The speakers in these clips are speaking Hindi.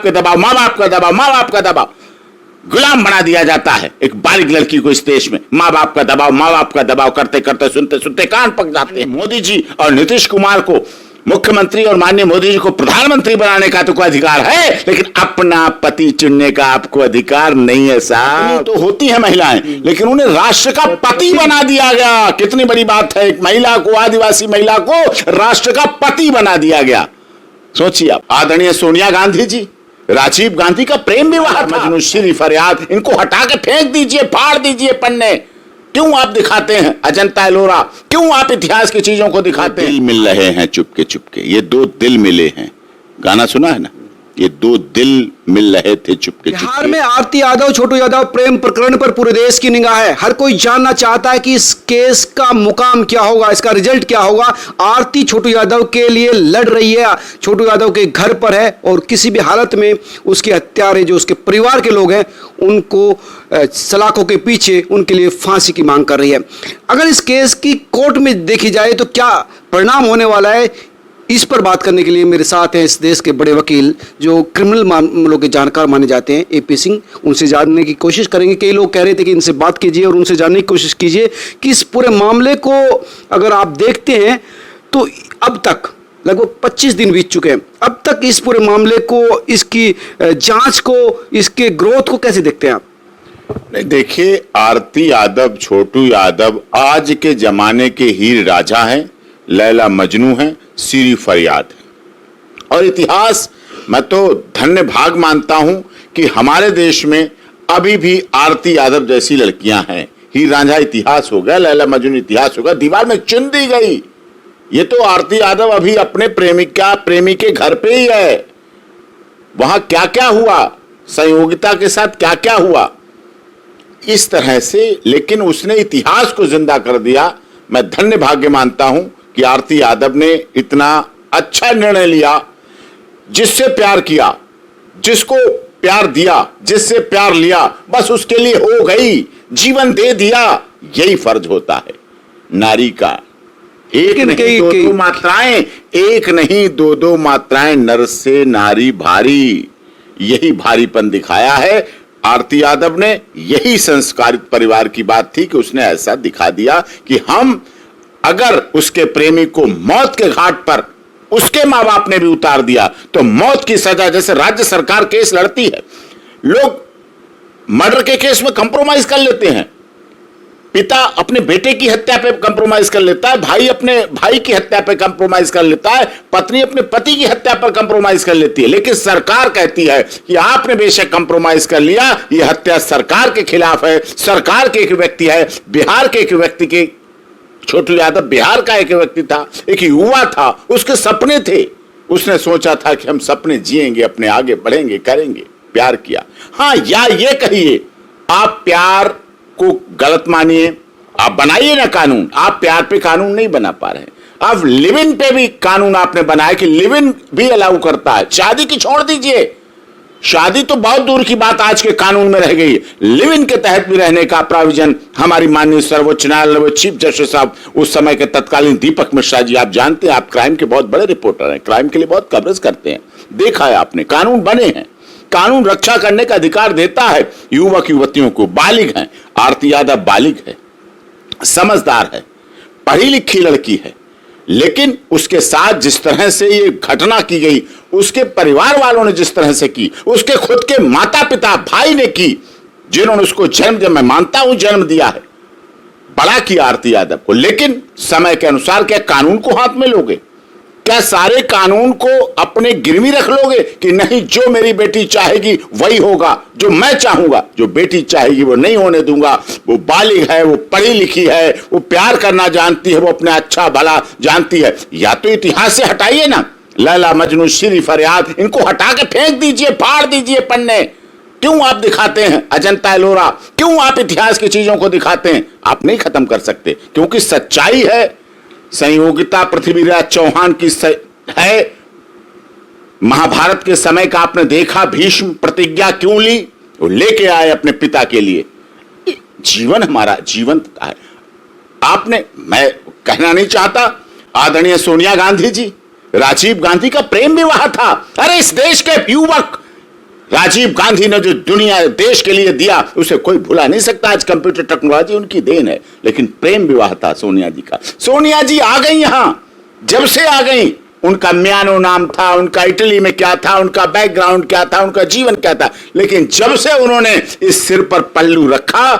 का दबाव, माँ बाप का दबाव, माँ बाप का दबाव, गुलाम बना दिया जाता है एक बालिग लड़की को इस देश में। माँ बाप का दबाव, माँ बाप का दबाव करते करते सुनते सुनते कान पक जाते हैं। मोदी जी और नीतीश कुमार को मुख्यमंत्री और माननीय मोदी जी को प्रधानमंत्री बनाने का तो कोई अधिकार है, लेकिन अपना पति चुनने का आपको अधिकार नहीं है साहब। तो होती है महिलाएं, लेकिन उन्हें राष्ट्र का पति बना दिया गया। कितनी बड़ी बात है, एक महिला को, आदिवासी महिला को राष्ट्र का पति बना दिया गया। सोचिए आप, आदरणीय सोनिया गांधी जी, राजीव गांधी का प्रेम विवाह था। मजनू, श्री फरियाद, इनको हटा के फेंक दीजिए, फाड़ दीजिए पन्ने। क्यों आप दिखाते हैं अजंता एलोरा? क्यों आप इतिहास की चीजों को दिखाते हैं? दिल मिल रहे हैं चुपके चुपके, ये दो दिल मिले हैं। गाना सुना है ना, ये दो दिल मिल रहे थे चुपके। बिहार में आरती यादव, छोटू यादव प्रेम प्रकरण पर पूरे देश की निगाह है। हर कोई जानना चाहता है कि इस केस का मुकाम क्या होगा, इसका रिजल्ट क्या होगा। आरती छोटू यादव के लिए लड़ रही है, छोटू यादव के घर पर है और किसी भी हालत में उसके हत्यारे जो उसके परिवार के लोग हैं उनको सलाखों के पीछे उनके लिए फांसी की मांग कर रही है। अगर इस केस की कोर्ट में देखी जाए तो क्या परिणाम होने वाला है, इस पर बात करने के लिए मेरे साथ हैं इस देश के बड़े वकील जो क्रिमिनल मामलों के जानकार माने जाते हैं, एपी सिंह। उनसे जानने की कोशिश करेंगे। कई लोग कह रहे थे कि इनसे बात कीजिए और उनसे जानने की कोशिश कीजिए कि इस पूरे मामले को अगर आप देखते हैं तो अब तक लगभग 25 दिन बीत चुके हैं। अब तक इस पूरे मामले को, इसकी जांच को, इसके ग्रोथ को कैसे देखते हैं आप? नहीं, देखिए, आरती यादव, छोटू यादव आज के जमाने के हीर राजा हैं, लैला मजनू हैं, सीरी फरियाद है। और इतिहास, मैं तो धन्य भाग मानता हूं कि हमारे देश में अभी भी आरती यादव जैसी लड़कियां हैं। हीर रांझा इतिहास हो गया, लैला मजनू इतिहास हो गया, दीवार में चुन दी गई। ये तो आरती यादव अभी अपने प्रेमी के घर पे ही है। वहां क्या क्या हुआ, संयोगिता के साथ क्या क्या हुआ, इस तरह से, लेकिन उसने इतिहास को जिंदा कर दिया। मैं धन्य भाग्य मानता हूं कि आरती यादव ने इतना अच्छा निर्णय लिया। जिससे प्यार किया, जिसको प्यार दिया, जिससे प्यार लिया, बस उसके लिए हो गई, जीवन दे दिया। यही फर्ज होता है नारी का। एक नहीं दो दो मात्राएं, एक नहीं दो दो मात्राएं, नर से नारी भारी, यही भारीपन दिखाया है आरती यादव ने। यही संस्कारित परिवार की बात थी कि उसने ऐसा दिखा दिया कि हम, अगर उसके प्रेमी को मौत के घाट पर उसके मां बाप ने भी उतार दिया तो मौत की सजा, जैसे राज्य सरकार केस लड़ती है, लोग मर्डर के केस में कंप्रोमाइज कर लेते हैं। पिता अपने बेटे की हत्या पे कंप्रोमाइज कर लेता है, भाई अपने भाई की हत्या पे कंप्रोमाइज कर लेता है, पत्नी अपने पति की हत्या पर कंप्रोमाइज कर लेती है। लेकिन सरकार कहती है कि आपने बेशक कंप्रोमाइज कर लिया, यह हत्या सरकार के खिलाफ है, सरकार के एक व्यक्ति है, बिहार के एक व्यक्ति के, छोटू यादव बिहार का एक व्यक्ति था, एक युवा था, उसके सपने थे, उसने सोचा था कि हम सपने जिएंगे, अपने आगे बढ़ेंगे, करेंगे, प्यार किया। हाँ, या ये कहिए आप प्यार को गलत मानिए, आप बनाइए ना कानून, आप प्यार पे कानून नहीं बना पा रहे हैं। अब लिव इन पे भी कानून आपने बनाया कि लिव इन भी अलाउ करता है। शादी की छोड़ दीजिए, शादी तो बहुत दूर की बात आज के कानून में रह गई है। लिव इन के तहत भी रहने का प्राविजन हमारी माननीय सर्वोच्च न्यायालय चीफ जस्टिस साहब उस समय के तत्कालीन दीपक मिश्रा जी, आप जानते हैं, आप क्राइम के बहुत बड़े रिपोर्टर हैं, क्राइम के लिए बहुत कवरेज करते हैं, देखा है आपने, कानून बने हैं। कानून रक्षा करने का अधिकार देता है युवक युवतियों को। बालिग हैं, आरती यादव बालिग है, समझदार है, पढ़ी लिखी लड़की है, लेकिन उसके साथ जिस तरह से ये घटना की गई, उसके परिवार वालों ने जिस तरह से की, उसके खुद के माता पिता भाई ने की, जिन्होंने उसको जन्म दिया, मैं मानता हूं जन्म दिया है, बड़ा किया आरती यादव को, लेकिन समय के अनुसार क्या कानून को हाथ में लोगे? क्या सारे कानून को अपने गिरवी रख लोगे कि नहीं, जो मेरी बेटी चाहेगी वही होगा, जो मैं चाहूंगा, जो बेटी चाहेगी वो नहीं होने दूंगा? वो बालिग है, वो पढ़ी लिखी है, वो प्यार करना जानती है, वो अपने अच्छा भला जानती है। या तो इतिहास से हटाइए ना, लैला मजनू, श्री फरियाद, इनको हटा के फेंक दीजिए, फाड़ दीजिए पन्ने। क्यों आप दिखाते हैं अजंता एलोरा? क्यों आप इतिहास की चीजों को दिखाते हैं? आप नहीं खत्म कर सकते, क्योंकि सच्चाई है। संयोगिता पृथ्वीराज चौहान की है। महाभारत के समय का आपने देखा, भीष्म प्रतिज्ञा क्यों ली? वो लेके आए अपने पिता के लिए। जीवन हमारा जीवंत है। आपने, मैं कहना नहीं चाहता, आदरणीय सोनिया गांधी जी, राजीव गांधी का प्रेम विवाह था। अरे इस देश के युवक राजीव गांधी ने जो दुनिया देश के लिए दिया उसे कोई भुला नहीं सकता। आज कंप्यूटर टेक्नोलॉजी उनकी देन है, लेकिन प्रेम विवाह था सोनिया जी का। सोनिया जी आ गई यहां, जब से आ गई, उनका म्यानो नाम था, उनका इटली में क्या था, उनका बैकग्राउंड क्या था, उनका जीवन क्या था, लेकिन जब से उन्होंने इस सिर पर पल्लू रखा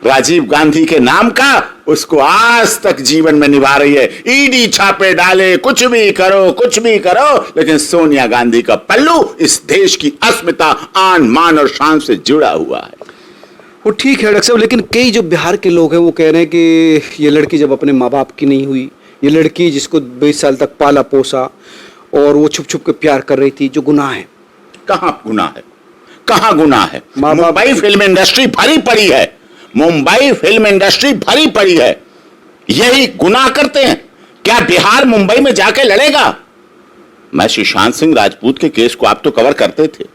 राजीव गांधी के नाम का, उसको आज तक जीवन में निभा रही है। ईडी छापे डाले, कुछ भी करो, लेकिन सोनिया गांधी का पल्लू इस देश की अस्मिता, आन, मान और शान से जुड़ा हुआ है। वो ठीक है डॉक्टर साहब, लेकिन कई जो बिहार के लोग हैं वो कह रहे हैं कि ये लड़की जब अपने माँ बाप की नहीं हुई, ये लड़की जिसको 20 साल तक पाला पोसा और वो छुप छुप के प्यार कर रही थी, जो गुनाह है। कहां गुनाह है, कहां गुनाह है? मुंबई फिल्म इंडस्ट्री भरी पड़ी है, मुंबई फिल्म इंडस्ट्री भरी पड़ी है, यही गुनाह करते हैं। क्या बिहार मुंबई में जाके लड़ेगा? मैं सुशांत सिंह राजपूत के केस को आप तो कवर करते थे,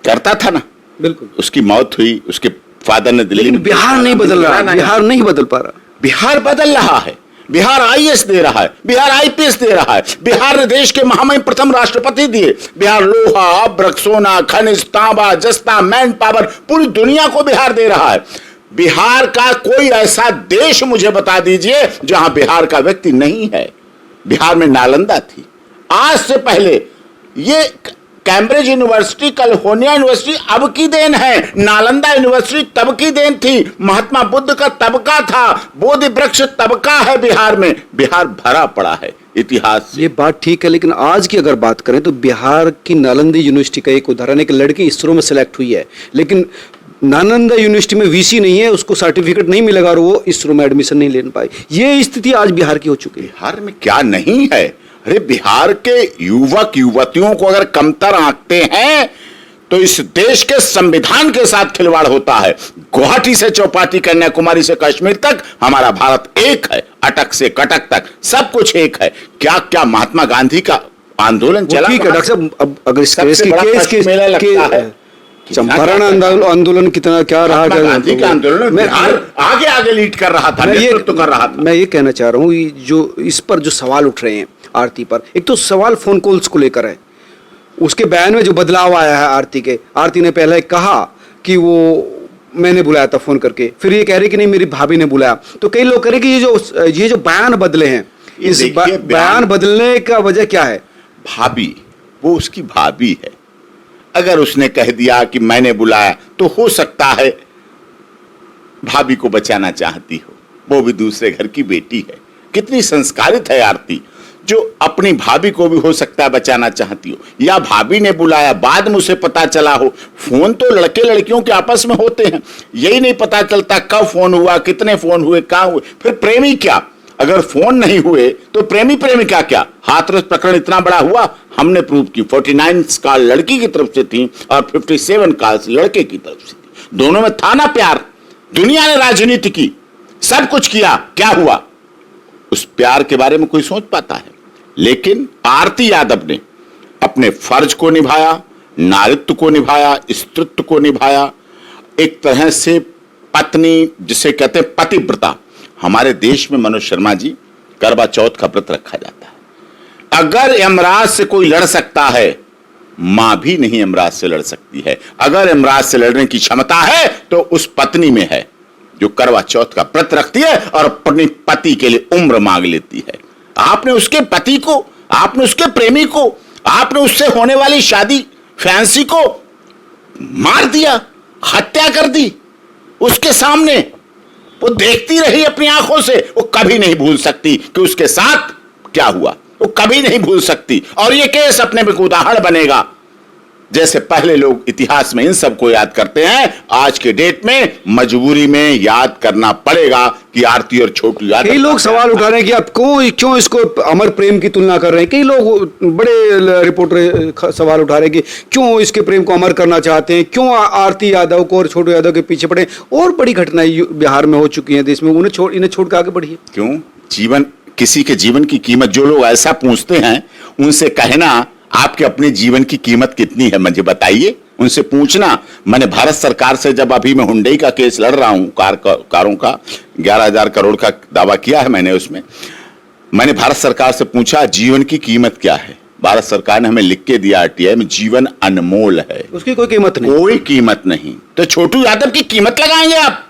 करता था ना? बिल्कुल। उसकी मौत हुई, उसके फादर ने दिल्ली में, बिहार नहीं बदल रहा, बिहार नहीं बदल पा रहा। बिहार बदल रहा है, बिहार आईएएस दे रहा है, बिहार आईपीएस दे रहा है, बिहार ने देश के महामहिम प्रथम राष्ट्रपति दिए, बिहार लोहा, अब्रक, सोना, खनिज, तांबा, जस्ता, मैन पावर, पूरी दुनिया को बिहार दे रहा है। बिहार का कोई ऐसा देश मुझे बता दीजिए जहां बिहार का व्यक्ति नहीं है। बिहार में नालंदा थी, आज से पहले ये कैम्ब्रिज यूनिवर्सिटी, कैलिफोर्निया यूनिवर्सिटी अब की देन है, नालंदा यूनिवर्सिटी तब की देन थी, महात्मा बुद्ध का तबका था, बोधि वृक्ष तबका है बिहार में, बिहार भरा पड़ा है इतिहास से। ये बात ठीक है, लेकिन आज की अगर बात करें तो बिहार की नालंदा यूनिवर्सिटी का एक उदाहरण है कि लड़की इसरो में सेलेक्ट हुई है, लेकिन नालंदा यूनिवर्सिटी में वीसी नहीं है, उसको सर्टिफिकेट नहीं मिलेगा और वो इसरो में एडमिशन नहीं ले पाई। ये स्थिति आज बिहार की हो चुकी है। बिहार में क्या नहीं है? अरे बिहार के युवक युवतियों को अगर कमतर आंकते हैं तो इस देश के संविधान के साथ खिलवाड़ होता है। गुवाहाटी से चौपाटी, कन्याकुमारी से कश्मीर तक हमारा भारत एक है, अटक से कटक तक सब कुछ एक है। क्या क्या महात्मा गांधी का आंदोलन चला? ठीक है डॉक्टर साहब, अब अगर इस केस चंपारण आंदोलन कितना क्या रहा, गांधी का आंदोलन मैं आगे आगे लीड कर रहा था, नेतृत्व कर रहा था। मैं ये कहना चाह रहा हूँ, जो इस पर जो सवाल उठ रहे हैं आरती पर, एक तो सवाल फोन कॉल्स को लेकर है, उसके बयान में जो बदलाव आया है आरती ने पहले कहा कि वो मैंने बुलाया था फोन करके, फिर ये कह रही कि नहीं मेरी भाभी ने बुलाया। तो कई लोग कह रहे कि ये जो बयान बदले हैं, इस बयान बदलने का वजह क्या है? भाभी, वो उसकी भाभी है, अगर उसने कह दिया कि मैंने बुलाया तो हो सकता है भाभी को बचाना चाहती हो, वो भी दूसरे घर की बेटी है। कितनी संस्कारित है आरती, जो अपनी भाभी को भी हो सकता है बचाना चाहती हो, या भाभी ने बुलाया बाद में उसे पता चला हो। फोन तो लड़के लड़कियों के आपस में होते हैं, यही नहीं पता चलता कब फोन हुआ, कितने फोन हुए, कहां हुए। फिर प्रेमी क्या, अगर फोन नहीं हुए तो प्रेमी प्रेमिका क्या? हाथरस प्रकरण इतना बड़ा हुआ, हमने प्रूव की 49 कॉल लड़की की तरफ से थी और 57 कॉल्स लड़के की तरफ से थी। दोनों में था ना प्यार। दुनिया ने राजनीति की, सब कुछ किया, क्या हुआ? उस प्यार के बारे में कोई सोच पाता है? लेकिन आरती यादव ने अपने फर्ज को निभाया, नारित्व को निभाया, स्त्रीत्व को निभाया, एक तरह से पत्नी जिसे कहते हैं पतिव्रता। हमारे देश में मनोज शर्मा जी करवा चौथ का व्रत रखा जाता है। अगर यमराज से कोई लड़ सकता है, मां भी नहीं यमराज से लड़ सकती है। अगर यमराज से लड़ने की क्षमता है तो उस पत्नी में है जो करवा चौथ का व्रत रखती है और अपने पति के लिए उम्र मांग लेती है। आपने उसके पति को, आपने उसके प्रेमी को, आपने उससे होने वाली शादी फैंसी को मार दिया, हत्या कर दी उसके सामने। वो देखती रही अपनी आंखों से, वो कभी नहीं भूल सकती कि उसके साथ क्या हुआ, वो कभी नहीं भूल सकती। और ये केस अपने में उदाहरण बनेगा। जैसे पहले लोग इतिहास में इन सबको याद करते हैं, आज के डेट में मजबूरी में याद करना पड़ेगा कि आरती और छोटू यादव। कई लोग सवाल उठा रहे हैं कि आप क्यों इसको अमर प्रेम की तुलना कर रहे हैं। कई लोग, बड़े रिपोर्टर सवाल उठा रहे हैं कि क्यों इसके प्रेम को अमर करना चाहते हैं, क्यों आरती यादव को और छोटू यादव के पीछे पड़े। और बड़ी घटनाएं बिहार में हो चुकी हैं देश में, इन्हें छोड़ के आगे बढ़िए। क्यों? जीवन, किसी के जीवन की कीमत, जो लोग ऐसा पूछते हैं उनसे कहना आपके अपने जीवन की कीमत कितनी है मुझे बताइए, उनसे पूछना। मैंने भारत सरकार से, जब अभी मैं हुंडई का केस लड़ रहा हूं, कारों का 11,000 करोड़ का दावा किया है मैंने, उसमें मैंने भारत सरकार से पूछा जीवन की कीमत क्या है। भारत सरकार ने हमें लिख के दिया आरटीआई में, जीवन अनमोल है, उसकी कोई कीमत नहीं। कोई कीमत नहीं। तो छोटू यादव की कीमत लगाएंगे आप?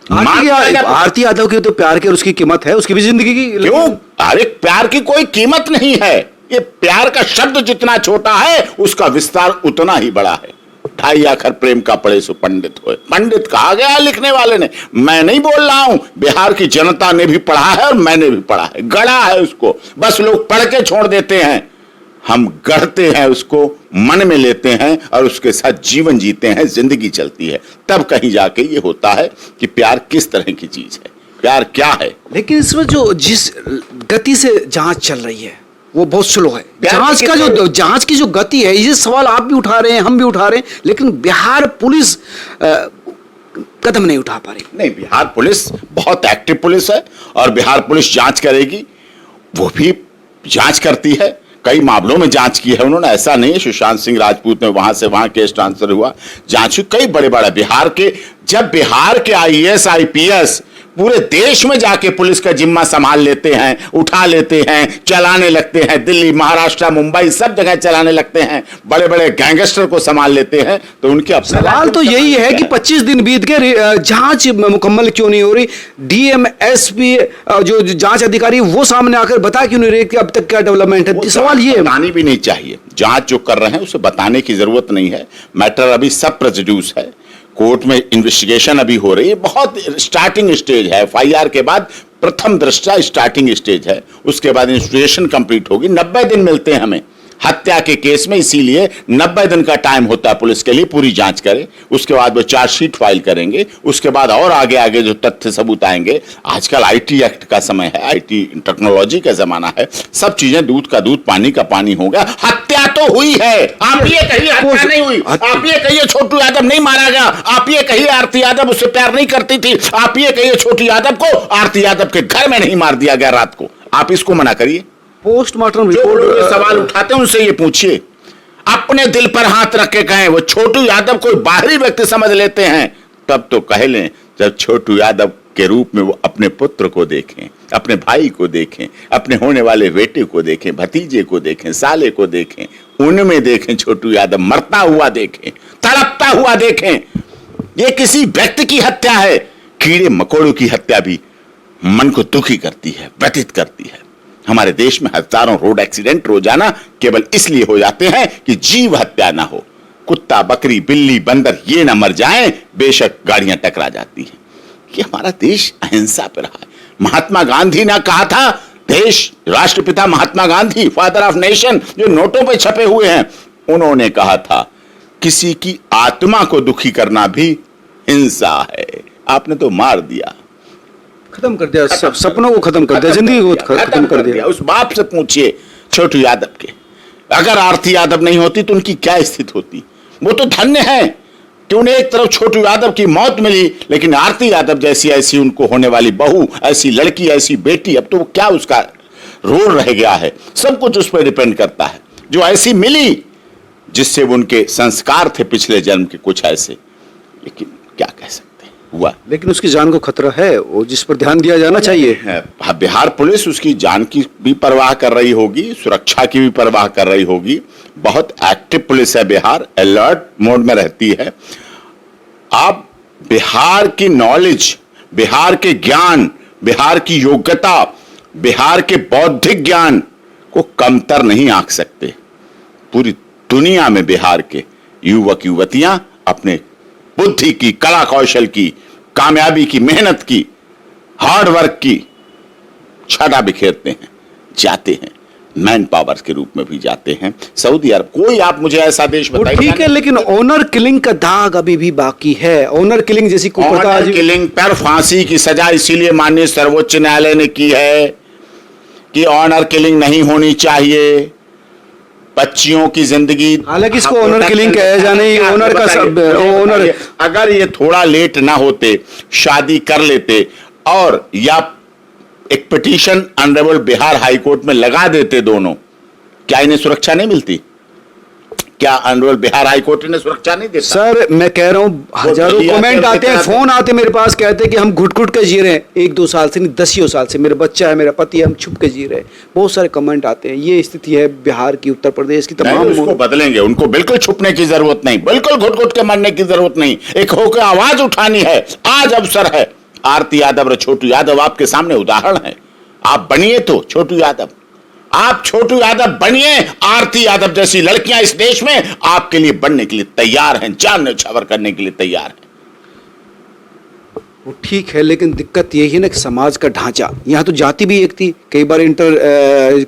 आरती यादव की तो प्यार की और उसकी कीमत है, उसकी भी जिंदगी की। क्यों? अरे प्यार की कोई कीमत नहीं है। ये प्यार का शब्द जितना छोटा है उसका विस्तार उतना ही बड़ा है। 2.5 अक्षर प्रेम का पढ़े सो पंडित होए। पंडित कहा गया लिखने वाले ने, मैं नहीं बोल रहा हूं, बिहार की जनता ने भी पढ़ा है और मैंने भी पढ़ा है, गढ़ा है उसको, बस लोग पढ़ के छोड़ देते हैं। हम गढ़ते हैं उसको, मन में लेते हैं और उसके साथ जीवन जीते हैं, जिंदगी चलती है, तब कहीं जाके ये होता है कि प्यार किस तरह की चीज है, प्यार क्या है। लेकिन इसमें जो जिस गति से जांच चल रही है वो बहुत स्लो है। जांच की जो गति है, ये सवाल आप भी उठा रहे हैं, हम भी उठा रहे हैं, लेकिन बिहार पुलिस कदम नहीं उठा पा रही। नहीं, बिहार पुलिस बहुत एक्टिव पुलिस है और बिहार पुलिस जांच करेगी, वो भी जांच करती है, कई मामलों में जांच की है उन्होंने। ऐसा नहीं है सुशांत सिंह राजपूत में वहां से वहां केस ट्रांसफर हुआ, जांच कई बड़े बड़े बिहार के, जब बिहार के आईएएस आईपीएस पूरे देश में जाके पुलिस का जिम्मा संभाल लेते हैं, उठा लेते हैं, चलाने लगते हैं, दिल्ली महाराष्ट्र मुंबई सब जगह चलाने लगते हैं, बड़े बड़े गैंगस्टर को संभाल लेते हैं, तो उनके अब सवाल तो यही है कि 25 दिन बीत गए, जांच मुकम्मल क्यों नहीं हो रही? डीएम एसपी जो जांच अधिकारी वो सामने आकर बता क्यों नहीं रहे कि अब तक क्या डेवलपमेंट है? सवाल ये बतानी भी नहीं चाहिए, जांच जो कर रहे हैं उसे बताने की जरूरत नहीं है। मैटर अभी सब प्रोड्यूस है, कोर्ट में इन्वेस्टिगेशन अभी हो रही है, बहुत स्टार्टिंग स्टेज है, एफआईआर के बाद प्रथम दृष्टया स्टार्टिंग स्टेज है, उसके बाद इन्वेस्टिगेशन कंप्लीट होगी। 90 दिन मिलते हैं हमें हत्या के केस में, इसीलिए 90 दिन का टाइम होता है पुलिस के लिए, पूरी जांच करे, उसके बाद वो चार्जशीट फाइल करेंगे, उसके बाद और आगे आगे जो तथ्य सबूत आएंगे। आजकल आईटी एक्ट का समय है, आईटी टेक्नोलॉजी का जमाना है, सब चीजें दूध का दूध पानी का पानी हो गया। हत्या तो हुई है, आप ये कहिए हत्या नहीं हुई, आप ये कहिए छोटू यादव नहीं मारा गया, आप ये कहिए आरती यादव उससे प्यार नहीं करती थी, आप ये कहिए छोटू यादव को आरती यादव के घर में नहीं मार दिया गया रात को, आप इसको मना करिए। पोस्टमार्टम रिपोर्ट सवाल उठाते हैं उनसे ये पूछिए, अपने दिल पर हाथ रख के कहें वो छोटू यादव कोई बाहरी व्यक्ति समझ लेते हैं, तब तो कह लें जब छोटू यादव के रूप में वो अपने पुत्र को देखें, अपने भाई को देखें, अपने होने वाले बेटे को देखें, भतीजे को देखें, साले को देखें, उनमें देखें छोटू यादव मरता हुआ देखें, तड़पता हुआ देखें। ये किसी व्यक्ति की हत्या है, कीड़े मकोड़ों की हत्या भी मन को दुखी करती है, व्यथित करती है। हमारे देश में हजारों रोड एक्सीडेंट रोजाना केवल इसलिए हो जाते हैं कि जीव हत्या ना हो, कुत्ता बकरी बिल्ली बंदर ये ना मर जाएं, बेशक गाड़ियां टकरा जाती हैं। कि हमारा देश अहिंसा पर रहा है। महात्मा गांधी ने कहा था, देश राष्ट्रपिता Mahatma Gandhi father of nation जो नोटों पे छपे हुए हैं, उन्होंने कहा था किसी की आत्मा को दुखी करना भी हिंसा है। आपने तो मार दिया, खत्म कर दिया, सपनों को खत्म कर दिया, जिंदगी को खत्म कर दिया। उस बाप से पूछिए छोटू यादव के, अगर आरती यादव नहीं होती तो उनकी क्या स्थिति होती? वो तो धन्य है कि उन्हें एक तरफ छोटू यादव की मौत मिली, लेकिन आरती यादव जैसी ऐसी उनको होने वाली बहू, ऐसी लड़की, ऐसी बेटी, अब तो वो क्या उसका रोल रह गया है। सब कुछ उस पर डिपेंड करता है, जो ऐसी मिली जिससे वो उनके संस्कार थे पिछले जन्म के कुछ ऐसे, लेकिन क्या कह सकते हुआ। लेकिन उसकी जान को खतरा है, वो जिस पर ध्यान दिया जाना चाहिए। बिहार पुलिस उसकी जान की भी परवाह कर रही होगी, सुरक्षा की भी परवाह कर रही होगी। बहुत एक्टिव पुलिस है बिहार, अलर्ट मोड में रहती है। आप बिहार की नॉलेज, बिहार के ज्ञान, बिहार की योग्यता, बिहार के बौद्धिक ज्ञान को कमतर नहीं आंक सकते। पूरी दुनिया में बिहार के युवक युवतियां अपने बुद्धि की, कला कौशल की, कामयाबी की, मेहनत की, हार्ड वर्क की छटा बिखेरते हैं, जाते हैं, मैन पावर के रूप में भी जाते हैं। सऊदी अरब, कोई आप मुझे ऐसा देश बताइए। ठीक है, लेकिन ऑनर किलिंग का दाग अभी भी बाकी है। ऑनर किलिंग जैसी ऑनर किलिंग पर फांसी की सजा इसीलिए माननीय सर्वोच्च न्यायालय ने की है कि ऑनर किलिंग नहीं होनी चाहिए, बच्चियों की जिंदगी। हालांकि इसको ऑनर किलिंग कहा जाने, ऑनर का सब ऑनर, अगर ये थोड़ा लेट ना होते, शादी कर लेते और या एक petition honourable Bihar high court में लगा देते दोनों, क्या इन्हें सुरक्षा नहीं मिलती? क्या अनरोल बिहार हाई कोर्ट ने सुरक्षा नहीं देता? सर मैं कह रहा हूँ हजारों दलिया कमेंट करके आते हैं, कराते फोन आते हैं मेरे पास, कहते हैं कि हम घुट घुट के जी रहे हैं, 1-2 साल से नहीं, 10 साल से, मेरा बच्चा है, मेरा पति है, हम छुप के जी रहे हैं। बहुत सारे कमेंट आते हैं। ये स्थिति है बिहार की, उत्तर प्रदेश की, नहीं, तमाम उसको बदलेंगे। उनको बिल्कुल छुपने की जरूरत नहीं, बिल्कुल घुट घुट के मरने की जरूरत नहीं, एक होकर आवाज उठानी है। आज अवसर है। आरती यादव और छोटू यादव आपके सामने उदाहरण है। आप बनिए तो छोटू यादव, आप छोटू यादव बनिए। आरती यादव जैसी लड़कियां इस देश में आपके लिए बनने के लिए तैयार हैं, जान न्यौछावर करने के लिए तैयार हैं। वो ठीक है, लेकिन दिक्कत यही है ना कि समाज का ढांचा, यहाँ तो जाति भी एक थी, कई बार इंटर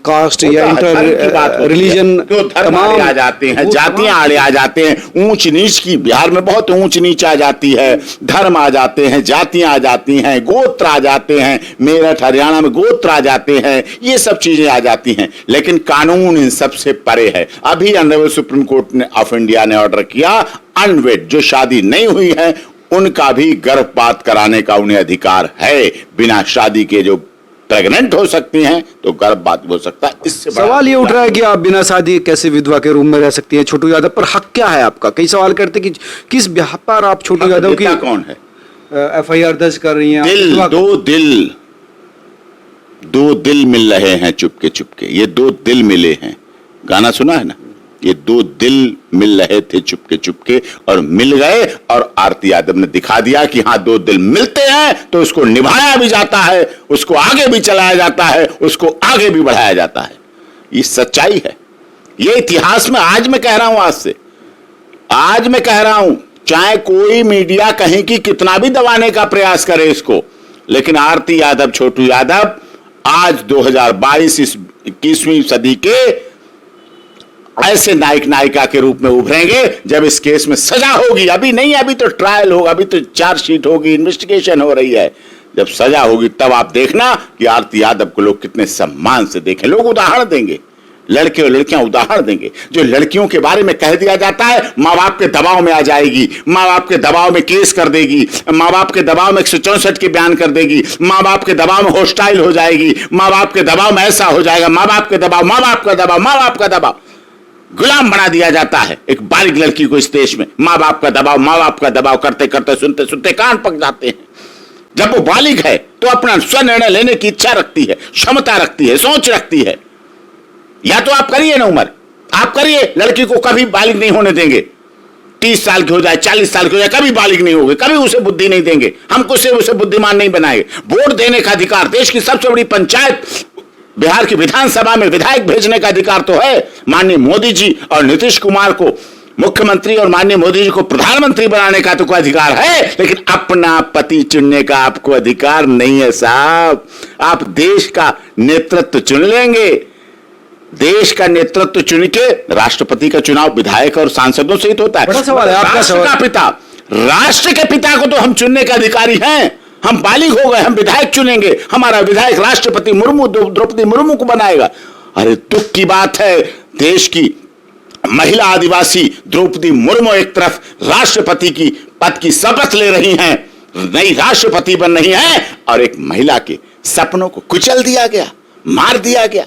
कास्ट या इंटर रिलीजन तमाम आ जाते हैं, जातियां आड़े आ जाते हैं, ऊंच नीच की बिहार में बहुत ऊंच नीच आ जाती है, धर्म आ जाते हैं, जातियां आ जाती हैं, गोत्र आ जाते हैं, मेरठ हरियाणा में गोत्र आ जाते हैं, ये सब चीजें आ जाती हैं, लेकिन कानून इन सबसे परे है। अभी honourable supreme court of India ने ऑर्डर किया, अनवेड जो शादी नहीं हुई है उनका भी गर्भपात कराने का उन्हें अधिकार है। बिना शादी के जो प्रेग्नेंट हो सकती हैं तो गर्भपात हो सकता है। इससे सवाल ये उठ रहा है कि आप बिना शादी कैसे विधवा के रूम में रह सकती हैं। छोटू यादव पर हक क्या है आपका? कई सवाल करते कि किस ब्याह पर आप छोटू यादव की कौन है FIR दर्ज कर रही हैं? दो दिल मिल रहे हैं चुपके चुपके, ये 2 दिल मिले हैं। गाना सुना है ना, ये 2 दिल मिल रहे थे चुपके चुपके और मिल गए, और आरती यादव ने दिखा दिया कि हाँ 2 दिल मिलते हैं तो उसको निभाया भी जाता है, उसको आगे भी चलाया जाता है, उसको आगे भी बढ़ाया जाता है। ये सच्चाई है, ये इतिहास में आज मैं कह रहा हूं, आज मैं कह रहा हूं, चाहे कोई मीडिया कहीं की कितना भी दबाने का प्रयास करे इसको, लेकिन आरती यादव छोटू यादव आज 2022 इस 21वीं सदी के ऐसे नायक नायिका के रूप में उभरेंगे जब इस केस में सजा होगी। अभी नहीं, अभी तो ट्रायल होगा, अभी तो चार्जशीट होगी, इन्वेस्टिगेशन हो रही है। जब सजा होगी तब आप देखना कि आरती यादव को लोग कितने सम्मान से देखें। लोग उदाहरण देंगे, लड़के और लड़कियां उदाहरण देंगे। जो लड़कियों के बारे में कह दिया जाता है, माँ बाप के दबाव में आ जाएगी, माँ बाप के दबाव में केस कर देगी, माँ बाप के दबाव में 164 के बयान कर देगी, माँ बाप के दबाव में हॉस्टाइल हो जाएगी, माँ बाप के दबाव में ऐसा हो जाएगा, माँ बाप के दबाव, माँ बाप का दबाव, माँ बाप का दबाव, गुलाम बना दिया जाता है एक बालिग लड़की को इस देश में। माँ बाप का दबाव करते करते सुनते सुनते कान पक जाते हैं। जब वो बालिग है तो अपना स्वनिर्णय लेने की इच्छा रखती है, क्षमता रखती है, सोच रखती है। या तो आप करिए ना उम्र, आप करिए, लड़की को कभी बालिग नहीं होने देंगे। 30 साल की हो जाए, 40 साल की हो जाए, कभी बालिग नहीं होगी, कभी उसे बुद्धि नहीं देंगे, हम उसे बुद्धिमान नहीं बनाएंगे। वोट देने का अधिकार, देश की सबसे बड़ी पंचायत बिहार की विधानसभा में विधायक भेजने का अधिकार तो है। माननीय मोदी जी और नीतीश कुमार को मुख्यमंत्री और माननीय मोदी जी को प्रधानमंत्री बनाने का तो कोई अधिकार है, लेकिन अपना पति चुनने का आपको अधिकार नहीं है साहब। आप देश का नेतृत्व चुन लेंगे, देश का नेतृत्व चुन के राष्ट्रपति का चुनाव विधायक और सांसदों से ही तो होता है। बड़ा सवाल है आपका सवाल। राष्ट्र के पिता को तो हम चुनने के अधिकारी हैं। हम बालिग हो गए, हम विधायक चुनेंगे, हमारा विधायक राष्ट्रपति मुर्मू, द्रौपदी मुर्मू को बनाएगा। अरे दुख की बात है, देश की महिला आदिवासी द्रौपदी मुर्मू एक तरफ राष्ट्रपति की पद की शपथ ले रही हैं, नई राष्ट्रपति बन रही हैं, और एक महिला के सपनों को कुचल दिया गया, मार दिया गया,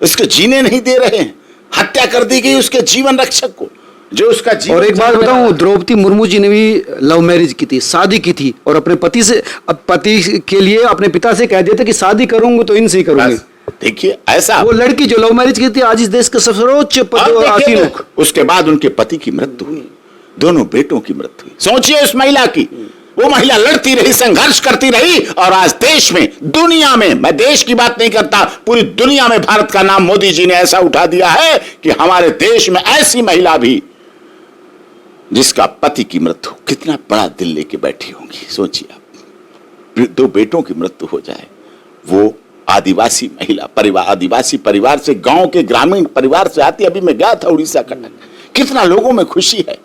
उसको जीने नहीं दे रहे हैं, हत्या कर दी गई उसके जीवन रक्षक को, जो उसका जीवन। और एक बात बताऊं, द्रौपदी मुर्मू जी ने भी लव मैरिज की थी, शादी की थी, और अपने पति के लिए अपने पिता से कह दिया था कि शादी करूंगा तो इनसे ही करूंगी। देखिए ऐसा, वो लड़की जो लव मैरिज की थी आज इस देश का सर्वोच्च पद हासिल है। उसके बाद उनके पति की मृत्यु हुई, दोनों बेटों की मृत्यु हुई। सोचिए उस महिला की, वो महिला लड़ती रही, संघर्ष करती रही, और आज देश में, दुनिया में, मैं देश की बात नहीं करता, पूरी दुनिया में भारत का नाम मोदी जी ने ऐसा उठा दिया है कि हमारे देश में ऐसी महिला भी जिसका पति की मृत्यु, कितना बड़ा दिल लेके बैठी होंगी। सोचिए आप, 2 बेटों की मृत्यु हो जाए, वो आदिवासी महिला परिवार, आदिवासी परिवार से, गांव के ग्रामीण परिवार से आती। अभी मैं गया था उड़ीसा का, कितना लोगों में खुशी है।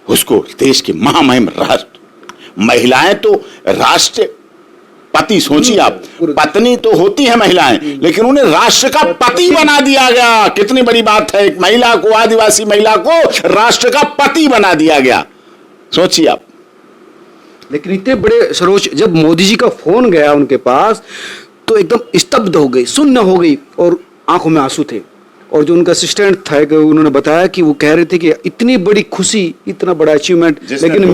उसको देश के महामहिम राष्ट्र महिलाएं तो राष्ट्र पति, सोचिए आप, पत्नी तो होती है महिलाएं, लेकिन उन्हें राष्ट्र का पति बना दिया गया। कितनी बड़ी बात है, एक महिला को, आदिवासी महिला को राष्ट्र का पति बना दिया गया, सोचिए आप। लेकिन इतने बड़े सरोज, जब मोदी जी का फोन गया उनके पास तो एकदम स्तब्ध हो गई, सुन्न हो गई, और आंखों में आंसू थे। और जो उनका असिस्टेंट था कि उन्होंने बताया कि वो कह रहे थे कि इतनी बड़ी खुशी, इतना बड़ा अचीवमेंट, लेकिन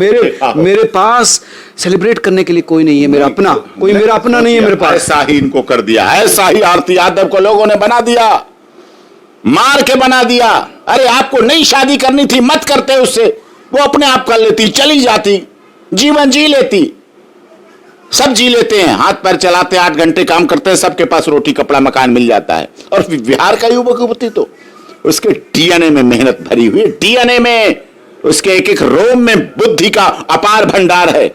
मेरे पास सेलिब्रेट करने के लिए कोई नहीं है, मेरा अपना नहीं है मेरे पास। ऐसा ही इनको कर दिया, ऐसा ही आरती यादव को लोगों ने बना दिया, मार के बना दिया। अरे आपको नई शादी करनी थी, मत करते उससे, वो अपने आप कर लेती, चली जाती, जीवन जी लेती। सब जी लेते हैं, हाथ पैर चलाते हैं, 8 घंटे काम करते हैं, सबके पास रोटी कपड़ा मकान मिल जाता है। और बिहार का युवक युवती तो उसके डीएनए में मेहनत भरी हुई है, डीएनए में, उसके एक एक रोम में बुद्धि का अपार भंडार है।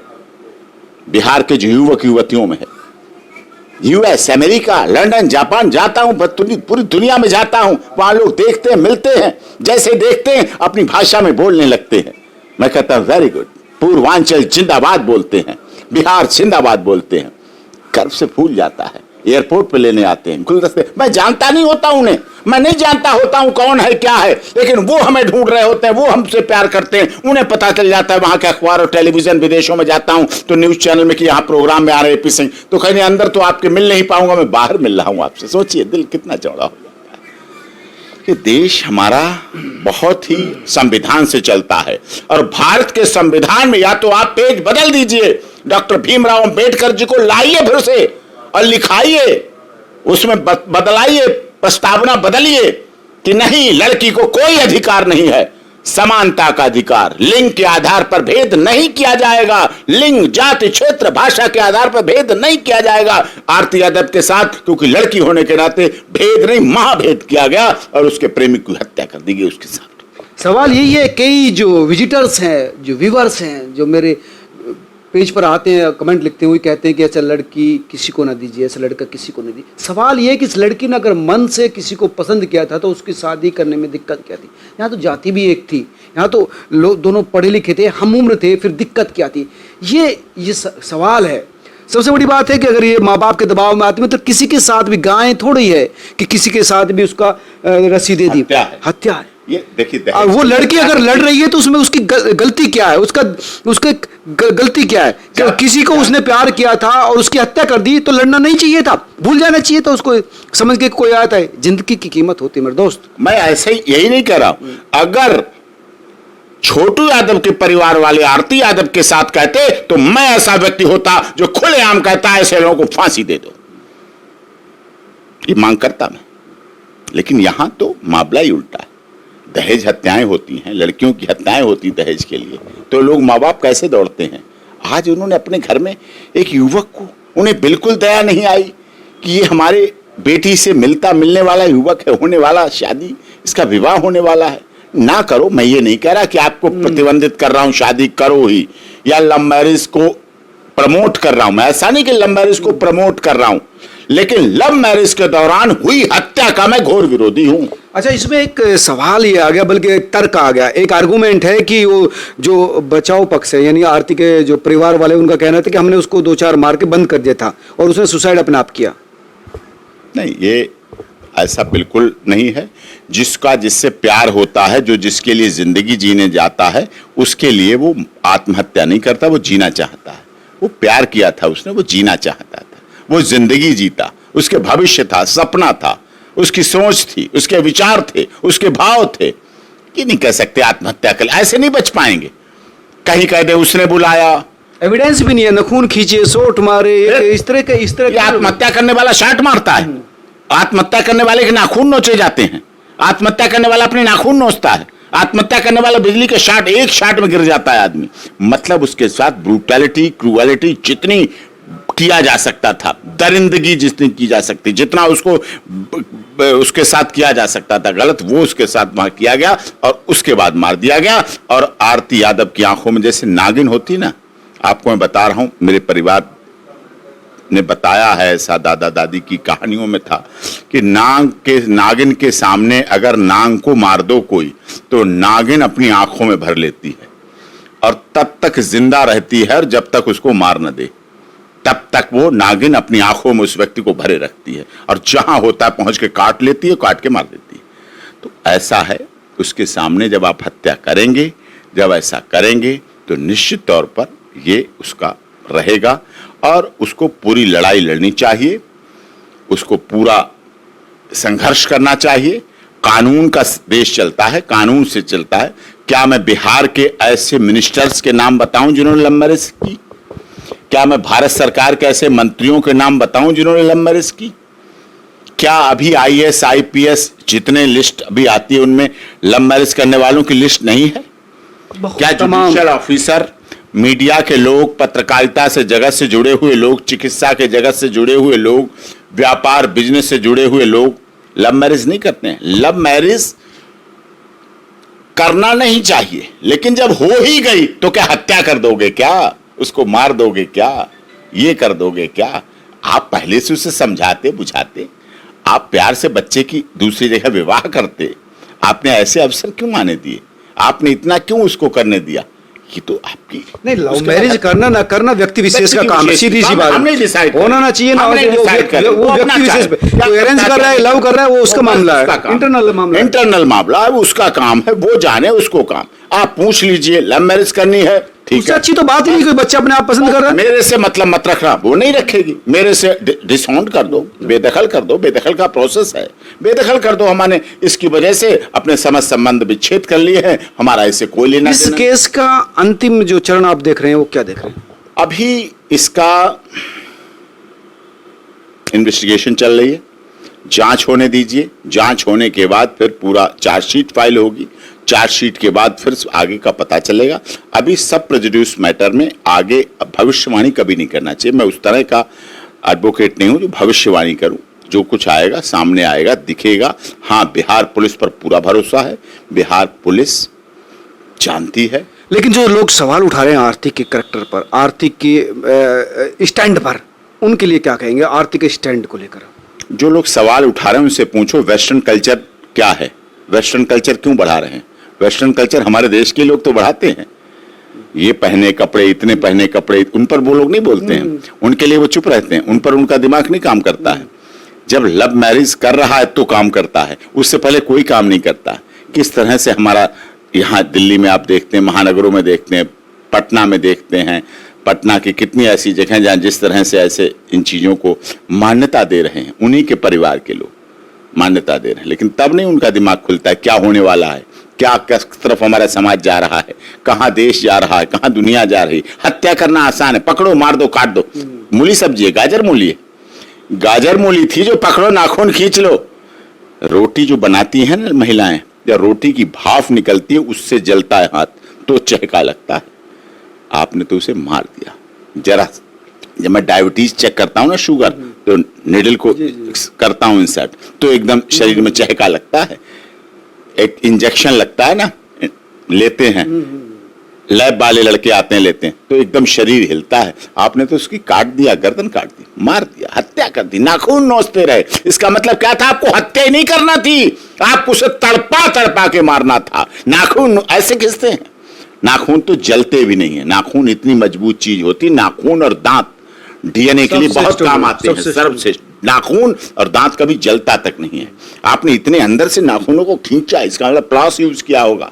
बिहार के जो युवक युवतियों में है। यूएस, अमेरिका, लंदन, जापान जाता हूं, पूरी दुनिया में जाता हूं, वहां लोग देखते हैं, मिलते हैं, जैसे देखते हैं अपनी भाषा में बोलने लगते हैं। मैं कहता हूं वेरी गुड, पूर्वांचल जिंदाबाद बोलते हैं, बिहार जिंदाबाद बोलते हैं। गर्व से फूल जाता है। एयरपोर्ट पे लेने आते हैं, गुलदस्ते, मैं जानता नहीं होता उन्हें, मैं नहीं जानता होता हूं कौन है क्या है, लेकिन वो हमें ढूंढ रहे होते हैं, वो हमसे प्यार करते हैं, उन्हें पता चल जाता है। वहां के अखबार और टेलीविजन, विदेशों में जाता हूं तो न्यूज चैनल में कि यहाँ प्रोग्राम में आ रहे एपी सिंह, तो कहीं अंदर तो आपके मिल नहीं पाऊंगा, मैं बाहर मिल रहा हूं आपसे। सोचिए दिल कितना चौड़ा हो जाता है कि देश हमारा बहुत ही संविधान से चलता है, और भारत के संविधान में या तो आप पेज बदल दीजिए, डॉक्टर भीमराव अंबेडकर जी को लाइए फिर से और लिखाइए, उसमें बदलाइए, प्रस्तावना बदलिए कि नहीं, लड़की को कोई अधिकार नहीं है, समानता का अधिकार, लिंग के आधार पर भेद नहीं किया जाएगा, लिंग, जाति, क्षेत्र, भाषा के आधार पर भेद नहीं किया जाएगा आरती यादव के साथ, क्योंकि लड़की होने के नाते भेद नहीं, महाभेद किया गया और उसके प्रेमी की हत्या कर दी गई उसके साथ। सवाल यही है, कई जो विजिटर्स हैं, जो व्यूवर्स हैं, जो मेरे पेज पर आते हैं, कमेंट लिखते हुए कहते हैं कि ऐसा लड़की किसी को ना दीजिए, ऐसा लड़का किसी को नहीं दीजिए। सवाल ये है कि इस लड़की ने अगर मन से किसी को पसंद किया था तो उसकी शादी करने में दिक्कत क्या थी? यहाँ तो जाति भी एक थी, यहाँ तो लोग दोनों पढ़े लिखे थे, हम उम्र थे, फिर दिक्कत क्या थी? ये सवाल है। सबसे बड़ी बात है कि अगर ये माँ बाप के दबाव में आती है, मतलब किसी के साथ भी, गाय थोड़ी है कि किसी के साथ भी उसका रस्सी दे दी, हत्या है। ये देखिए, और वो लड़की अगर लड़ रही है तो उसमें उसकी गलती क्या है? उसके गलती क्या है कि किसी को उसने प्यार किया था और उसकी हत्या कर दी, तो लड़ना नहीं चाहिए था, भूल जाना चाहिए था उसको, समझ के कोई आता है। जिंदगी की कीमत होती है मेरे दोस्त। मैं ऐसे ही यही नहीं कह रहा हूं, अगर छोटू यादव के परिवार वाले आरती यादव के साथ कहते तो मैं ऐसा व्यक्ति होता जो खुलेआम कहता है ऐसे लोगों को फांसी दे दो, ये मांग करता मैं। लेकिन यहां तो मामला ही उल्टा है, दहेज हत्याएं होती हैं, लड़कियों की हत्याएं होती दहेज के लिए, तो लोग माँ बाप कैसे दौड़ते हैं। आज उन्होंने अपने घर में एक युवक को, उन्हें बिल्कुल दया नहीं आई कि ये हमारे बेटी से मिलने वाला युवक है, होने वाला शादी, इसका विवाह होने वाला है, ना करो। मैं ये नहीं कह रहा कि आपको प्रतिबंधित कर रहा हूं, शादी करो ही, या लव मैरिज को प्रमोट कर रहा हूं, मैं ऐसा नहीं कि लव मैरिज को प्रमोट कर रहा हूं, लेकिन लव मैरिज के दौरान हुई हत्या का मैं घोर विरोधी हूं। अच्छा, इसमें एक सवाल ये आ गया, बल्कि एक तर्क आ गया, एक आर्गुमेंट है कि वो जो बचाव पक्ष है, यानी आरती के जो परिवार वाले, उनका कहना था कि हमने उसको 2-4 मार के बंद कर दिया था और उसने सुसाइड अपने आप किया। नहीं, ये ऐसा बिल्कुल नहीं है। जिससे प्यार होता है, जो जिसके लिए जिंदगी जीने जाता है, उसके लिए वो आत्महत्या नहीं करता, वो जीना चाहता है। वो प्यार किया था उसने, वो जीना चाहता था, वो जिंदगी जीता, उसके भविष्य था, सपना था, उसकी सोच थी, उसके विचार थे, उसके भाव थे। ये नहीं कह सकते आत्महत्या कर, ऐसे नहीं बच पाएंगे। कहीं कह दे उसने बुलाया, एविडेंस भी नहीं है, नखून खींचे, सोट मारे, इस तरह के आत्महत्या करने वाला शाट मारता है, आत्महत्या करने वाले के नाखून नोचे जाते हैं, आत्महत्या करने वाला अपने नाखून नोचता है, आत्महत्या करने वाला बिजली के शाट, एक शाट में गिर जाता है आदमी। मतलब उसके साथ ब्रूटैलिटी, क्रूएलिटी जितनी किया जा सकता था, दरिंदगी जितनी की जा सकती, जितना उसके साथ किया जा सकता था गलत, वो उसके साथ वहां किया गया और उसके बाद मार दिया गया। और आरती यादव की आंखों में जैसे नागिन होती ना, आपको मैं बता रहा हूं, मेरे परिवार ने बताया है, ऐसा दादा दादी की कहानियों में था कि नागिन के सामने अगर नाग को मार दो कोई, तो नागिन अपनी आंखों में भर लेती है और तब तक जिंदा रहती है, और जब तक उसको मार न दे तब तक वो नागिन अपनी आंखों में उस व्यक्ति को भरे रखती है, और जहां होता है पहुंच के काट लेती है, काट के मार देती है। तो ऐसा है, उसके सामने जब आप हत्या करेंगे, जब ऐसा करेंगे, तो निश्चित तौर पर ये उसका रहेगा और उसको पूरी लड़ाई लड़नी चाहिए, उसको पूरा संघर्ष करना चाहिए, कानून का देश चलता है, कानून से चलता है। क्या मैं बिहार के ऐसे मिनिस्टर्स के नाम बताऊं जिन्होंने लव मैरिज की? क्या मैं भारत सरकार के ऐसे मंत्रियों के नाम बताऊं जिन्होंने लव मैरिज की? क्या अभी आईएएस आईपीएस जितने लिस्ट अभी आती है उनमें लव मैरिज करने वालों की लिस्ट नहीं है? क्या जुडिशियल ऑफिसर, मीडिया के लोग, पत्रकारिता से जगत से जुड़े हुए लोग, चिकित्सा के जगत से जुड़े हुए लोग, व्यापार बिजनेस से जुड़े हुए लोग लव मैरिज नहीं करते हैं? लव मैरिज करना नहीं चाहिए, लेकिन जब हो ही गई तो क्या हत्या कर दोगे क्या? उसको मार दोगे क्या? ये कर दोगे क्या? आप पहले से उसे समझाते बुझाते, आप प्यार से बच्चे की दूसरी जगह विवाह करते। आपने ऐसे अवसर क्यों आने दिए? आपने इतना क्यों उसको करने दिया? ये तो आपकी नहीं, लव मैरिज करना ना करना व्यक्ति विशेष का काम है, सीधी सी बात है। होना ना चाहिए ना, वो व्यक्ति विशेष पे कोई अरेंज कर रहा है, लव कर रहा है, वो उसका मामला है, इंटरनल मामला है, वो उसका काम है, वो जाने उसको काम। आप पूछ लीजिए लव मैरिज करनी है, ठीक है, अच्छी तो बात ही नहीं, कोई बच्चा अपने आप पसंद कर रहा है। मेरे से मतलब मत रखना, वो नहीं रखेगी। मेरे से डिसऑन कर दो, बेदखल कर दो, बेदखल का प्रोसेस है, बेदखल कर दो। हमने इसकी वजह से अपने समझ संबंध विच्छेद कर लिए हैं, हमारा इससे कोई लेना इस केस का अंतिम जो चरण आप देख रहे हैं वो क्या देख रहे हैं? अभी इसका इन्वेस्टिगेशन चल रही है, जांच होने दीजिए। जांच होने के बाद फिर पूरा चार्जशीट फाइल होगी, चार्जशीट के बाद फिर आगे का पता चलेगा। अभी सब प्रेजुडिस मैटर में आगे भविष्यवाणी कभी नहीं करना चाहिए। मैं उस तरह का एडवोकेट नहीं हूं जो भविष्यवाणी करूं। जो कुछ आएगा सामने आएगा, दिखेगा। हाँ, बिहार पुलिस पर पूरा भरोसा है, बिहार पुलिस जानती है। लेकिन जो लोग सवाल उठा रहे हैं आरती के करैक्टर पर, आरती के स्टैंड पर, उनके लिए क्या कहेंगे आरती के स्टैंड को लेकर? जो लोग सवाल उठा रहे हैं उनसे पूछो वेस्टर्न कल्चर क्या है, वेस्टर्न कल्चर क्यों बढ़ा रहे हैं? वेस्टर्न कल्चर हमारे देश के लोग तो बढ़ाते हैं। ये पहने कपड़े, इतने पहने कपड़े, उन पर वो लोग नहीं बोलते हैं, उनके लिए वो चुप रहते हैं, उन पर उनका दिमाग नहीं काम करता है। जब लव मैरिज कर रहा है तो काम करता है, उससे पहले कोई काम नहीं करता। किस तरह से हमारा यहाँ दिल्ली में आप देखते हैं, महानगरों में देखते हैं, पटना में देखते हैं, पटना की कितनी ऐसी जगह हैं जहाँ जिस तरह से ऐसे इन चीज़ों को मान्यता दे रहे हैं, उन्हीं के परिवार के लोग मान्यता दे रहे हैं। लेकिन तब नहीं उनका दिमाग खुलता है क्या होने वाला है, क्या किस तरफ हमारा समाज जा रहा है, कहाँ देश जा रहा है, कहाँ दुनिया जा रही है। हत्या करना आसान है, पकड़ो, मार दो, काट दो। मूली सब्जी है, गाजर मूली है, गाजर मूली थी जो पकड़ो, नाखून खींच लो। रोटी जो बनाती है ना महिलाएं, या रोटी की भाप निकलती है उससे जलता है हाथ, तो चहका लगता है। आपने तो उसे मार दिया। जरा जब मैं डायबिटीज चेक करता हूँ ना, शुगर, तो निडल को करता हूँ इंसर्ट, तो एकदम शरीर में चहका लगता है। एक इंजेक्शन लगता है ना, लेते हैं, लैब वाले लड़के आते हैं लेते हैं, तो एकदम शरीर हिलता है। आपने तो उसकी काट दिया, गर्दन काट दी, मार दिया, हत्या कर दी, नाखून नोचते रहे। इसका मतलब क्या था? आपको हत्या ही नहीं करना थी, आपको उसे तड़पा तड़पा के मारना था। नाखून ऐसे खींचते हैं, नाखून तो जलते भी नहीं है। नाखून इतनी मजबूत चीज होती, नाखून और दांत डीएनए के लिए बहुत काम आते हैं, सर्वश्रेष्ठ। नाखून और दांत कभी जलता तक नहीं है। आपने इतने अंदर से नाखूनों को खींचा, इसका मतलब प्लास यूज किया होगा,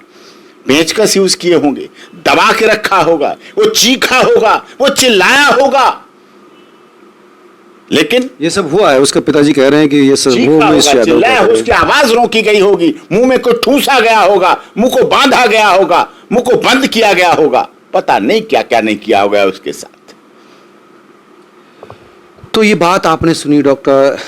पेंचकस यूज किए होंगे, दबा के रखा होगा, वो चीखा होगा, वो चिल्लाया होगा। लेकिन ये सब हुआ है, उसके पिताजी कह रहे हैं कि ये सब चिल्लाया, उसकी आवाज रोकी गई होगी, मुंह में कोई ठूसा गया होगा, मुंह को बांधा गया होगा, मुंह को बंद किया गया होगा, पता नहीं क्या क्या नहीं किया होगा उसके साथ। तो ये बात आपने सुनी डॉक्टर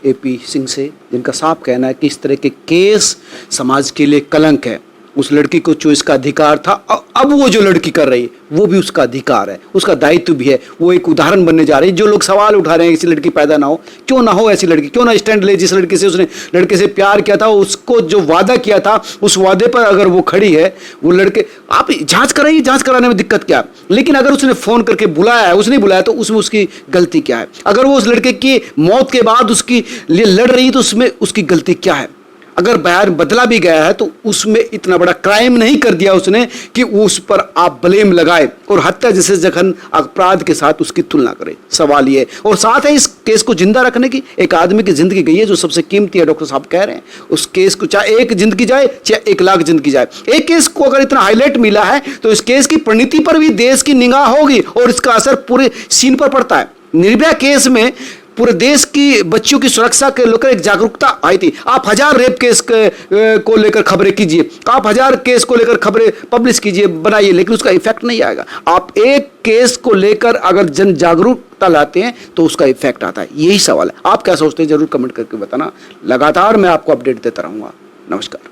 एपी सिंह से, जिनका साफ कहना है कि इस तरह के केस समाज के लिए कलंक है। उस लड़की को जो इसका अधिकार था, अब वो जो लड़की कर रही है वो भी उसका अधिकार है, उसका दायित्व भी है। वो एक उदाहरण बनने जा रही है। जो लोग सवाल उठा रहे हैं ऐसी लड़की पैदा ना हो, क्यों ना हो ऐसी लड़की, क्यों ना स्टैंड ले। जिस लड़की से उसने लड़के से प्यार किया था, उसको जो वादा किया था, उस वादे पर अगर वो खड़ी है, वो लड़के, आप जांच कराइए, जांच कराने में दिक्कत क्या? लेकिन अगर उसने फोन करके बुलाया है, उसने बुलाया, तो उसमें उसकी गलती क्या है? अगर वो उस लड़के की मौत के बाद उसकी लिए लड़ रही है, तो उसमें उसकी गलती क्या है? अगर बयान बदला भी गया है तो उसमें इतना बड़ा क्राइम नहीं कर दिया उसने कि उस पर आप ब्लेम लगाए और हत्या जैसे जघन अपराध के साथ उसकी तुलना करें। सवाल ये, और साथ है इस केस को जिंदा रखने की, एक आदमी की जिंदगी गई है जो सबसे कीमती है, डॉक्टर साहब कह रहे हैं। उस केस को चाहे एक जिंदगी जाए चाहे 1 लाख जिंदगी जाए, एक केस को अगर इतना हाईलाइट मिला है तो इस केस की परिणति पर भी देश की निगाह होगी और इसका असर पूरे सीन पर पड़ता है। निर्भया केस में पूरे देश की बच्चियों की सुरक्षा के लेकर एक जागरूकता आई थी। आप 1000 रेप केस को लेकर खबरें कीजिए, आप 1000 केस को लेकर खबरें पब्लिश कीजिए, बनाइए, लेकिन उसका इफेक्ट नहीं आएगा। आप एक केस को लेकर अगर जन जागरूकता लाते हैं तो उसका इफेक्ट आता है। यही सवाल है। आप क्या सोचते हैं जरूर कमेंट करके बताना। लगातार मैं आपको अपडेट देता रहूंगा। नमस्कार।